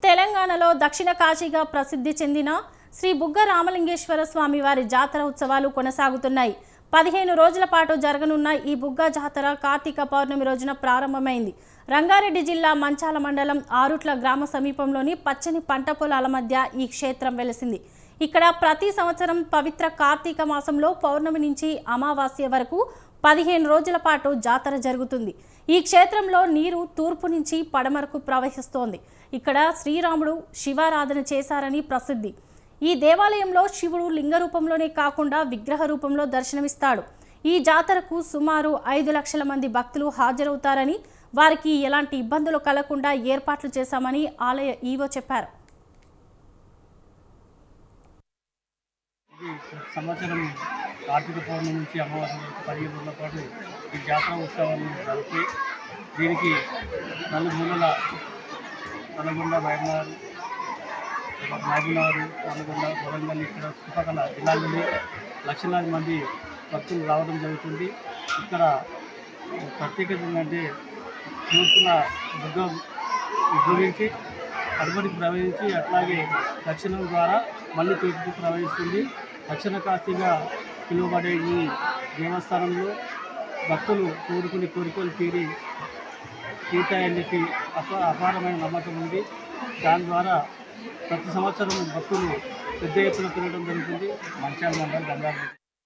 తెలంగాణలో దక్షిణ కాశీగా ప్రసిద్ధి చెందిన శ్రీ బుగ్గ రామలింగేశ్వర స్వామి వారి జాతర ఉత్సవాలు కొనసాగుతున్నాయి. 15 రోజుల పాటు జరగనున్న ఈ బుగ్గ జాతర కార్తీక పౌర్ణమి రోజున ప్రారంభమైంది. రంగారెడ్డి జిల్లా మంచాల మండలం ఆరుట్ల గ్రామ సమీపంలోని పచ్చని పంట పొలాల మధ్య ఈ క్షేత్రం వెలిసింది. ఇక్కడ ప్రతి సంవత్సరం పవిత్ర కార్తీక మాసంలో పౌర్ణమి నుంచి అమావాస్య వరకు 15 రోజుల పాటు జాతర జరుగుతుంది. ఈ క్షేత్రంలో నీరు తూర్పు నుంచి పడమరకు ప్రవహిస్తోంది. ఇక్కడ శ్రీరాముడు శివారాధన చేశారని ప్రసిద్ధి. ఈ దేవాలయంలో శివుడు లింగ రూపంలోనే కాకుండా విగ్రహ రూపంలో దర్శనమిస్తాడు. ఈ జాతరకు సుమారు 5 లక్షల మంది భక్తులు హాజరవుతారని, వారికి ఎలాంటి ఇబ్బందులు కలగకుండా ఏర్పాట్లు చేశామని ఆలయ ఈవో చెప్పారు. సంవత్సరం కార్తీక పౌర్ణమి నుంచి అమావాస్య వరకు 15 రోజుల పాటు ఈ జాతర ఉత్సవాన్ని జరిపి దీనికి నలుమూలల నల్గొండ, మహబూబ్నగర్, నల్గొండ, వరంగల్ ఇక్కడ చుట్టుపక్కల జిల్లాల నుండి లక్షలాది మంది భక్తులు రావడం జరుగుతుంది. ఇక్కడ ప్రత్యేకత ఏంటంటే తూర్పున బుగ్గ ఉద్భవించి అడుగుడికి ప్రవహించి అట్లాగే దక్షిణం ద్వారా మళ్ళీ తూర్పుకు ప్రవహిస్తుంది. దక్షిణ కాశీగా పిలువబడే ఈ దేవస్థానంలో భక్తులు కోరుకుని కోరికలు తీరుతాయని చెప్పి అపారమైన నమ్మకం ఉంది. దాని ద్వారా ప్రతి సంవత్సరం భక్తులు పెద్ద ఎత్తున తిరగడం జరుగుతుంది. మంచాల మండలం రంగారెడ్డి.